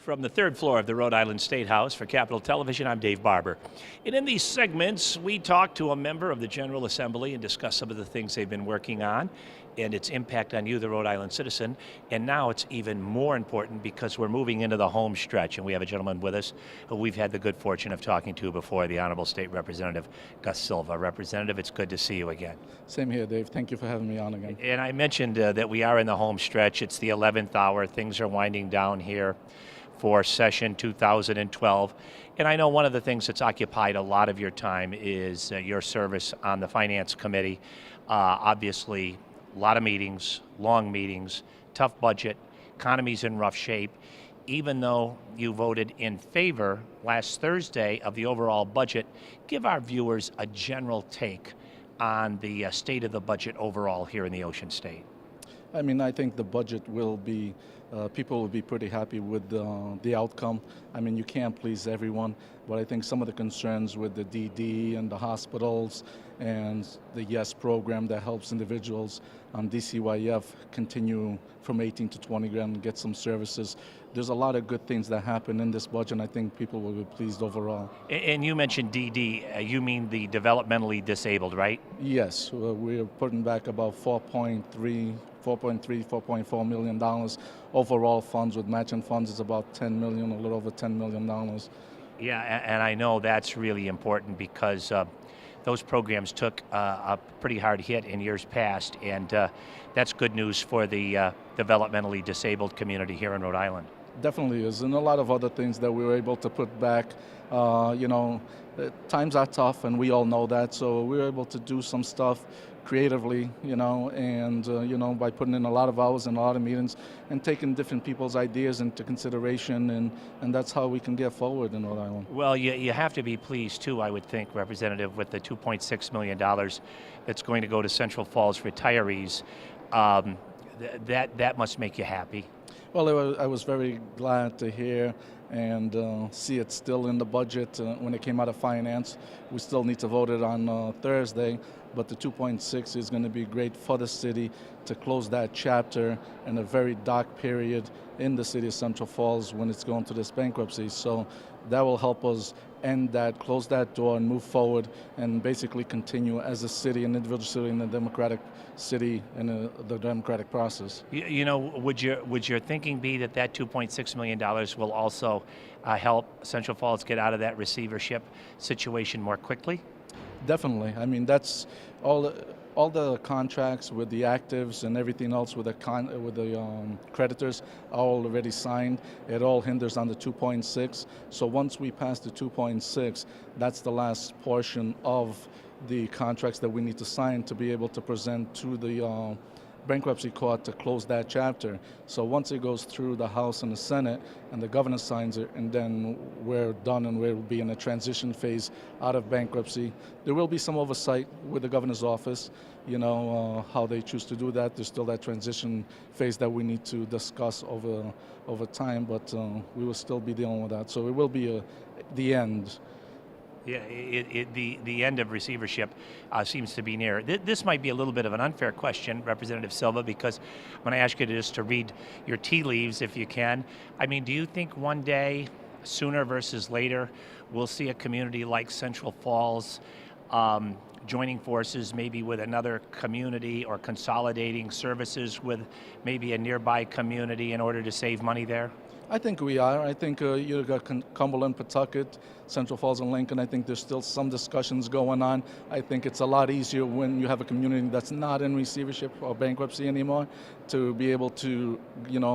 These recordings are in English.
From the third floor of the Rhode Island State House for Capitol Television, I'm Dave Barber. And in these segments, we talk to a member of the General Assembly and discuss some of the things they've been working on and its impact on you, the Rhode Island citizen. And now it's even more important because we're moving into the home stretch, and we have a gentleman with us who we've had the good fortune of talking to before, the Honorable State Representative Gus Silva. Representative, it's good to see you again. Same here, Dave. Thank you for having me on again. And I mentioned that we are in the home stretch. It's the 11th hour. Things are winding down here for session 2012. And I know one of the things that's occupied a lot of your time is your service on the Finance Committee. Obviously, a lot of meetings, long meetings, tough budget, economy's in rough shape. Even though you voted in favor last Thursday of the overall budget, give our viewers a general take on the state of the budget overall here in the Ocean State. I mean, I think the budget will be, people will be pretty happy with the outcome. I mean, you can't please everyone, but I think some of the concerns with the DD and the hospitals and the YES program that helps individuals, DCYF continue from 18 to 20 grand and get some services. There's a lot of good things that happen in this budget, and I think people will be pleased overall. And you mentioned DD, you mean the developmentally disabled, right? Yes, we're putting back about $4.4 million. Overall funds with matching funds is about $10 million, a little over $10 million. Yeah, and I know that's really important because those programs took a pretty hard hit in years past, and that's good news for the developmentally disabled community here in Rhode Island. Definitely is, and a lot of other things that we were able to put back. Times are tough, and we all know that, so we were able to do some stuff creatively, and by putting in a lot of hours and a lot of meetings and taking different people's ideas into consideration, and that's how we can get forward in Rhode Island. Well, you have to be pleased too, I would think, Representative, with the $2.6 million that's going to go to Central Falls retirees. That must make you happy. Well, I was very glad to hear and see it still in the budget when it came out of finance. We still need to vote it on Thursday, but the 2.6 is going to be great for the city to close that chapter in a very dark period in the city of Central Falls when it's going to this bankruptcy. So that will help us end that, close that door, and move forward and basically continue as a city, an individual city in a democratic city in the democratic process. Would your thinking be that $2.6 million will also help Central Falls get out of that receivership situation more quickly? Definitely. I mean, that's all the contracts with the actives and everything else with the creditors are already signed. It all hinders on the 2.6. So once we pass the 2.6, that's the last portion of the contracts that we need to sign to be able to present to the bankruptcy court to close that chapter. So once it goes through the House and the Senate and the governor signs it, and then we're done and we'll be in a transition phase out of bankruptcy. There will be some oversight with the governor's office, how they choose to do that. There's still that transition phase that we need to discuss over time, but we will still be dealing with that. So it will be the end. Yeah, the end of receivership seems to be near. This might be a little bit of an unfair question, Representative Silva, because when I ask you just to read your tea leaves, if you can, I mean, do you think one day, sooner versus later, we'll see a community like Central Falls joining forces maybe with another community or consolidating services with maybe a nearby community in order to save money there? I think we are. I think you've got Cumberland, Pawtucket, Central Falls, and Lincoln. I think there's still some discussions going on. I think it's a lot easier when you have a community that's not in receivership or bankruptcy anymore to be able to,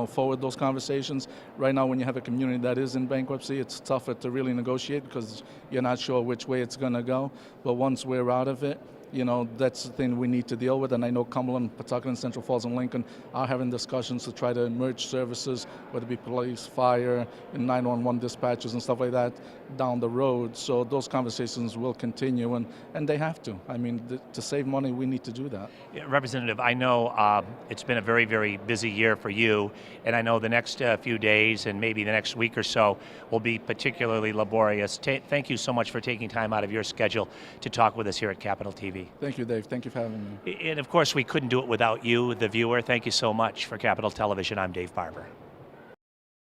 forward those conversations. Right now, when you have a community that is in bankruptcy, it's tougher to really negotiate because you're not sure which way it's going to go. But once we're out of it, that's the thing we need to deal with. And I know Cumberland, Pawtucket, and Central Falls and Lincoln are having discussions to try to merge services, whether it be police, fire, and 911 dispatches and stuff like that down the road. So those conversations will continue, and they have to. I mean, to save money, we need to do that. Yeah, Representative, I know it's been a very, very busy year for you, and I know the next few days and maybe the next week or so will be particularly laborious. Thank you so much for taking time out of your schedule to talk with us here at Capitol TV. Thank you, Dave. Thank you for having me. And of course, we couldn't do it without you, the viewer. Thank you so much. For Capitol Television, I'm Dave Barber.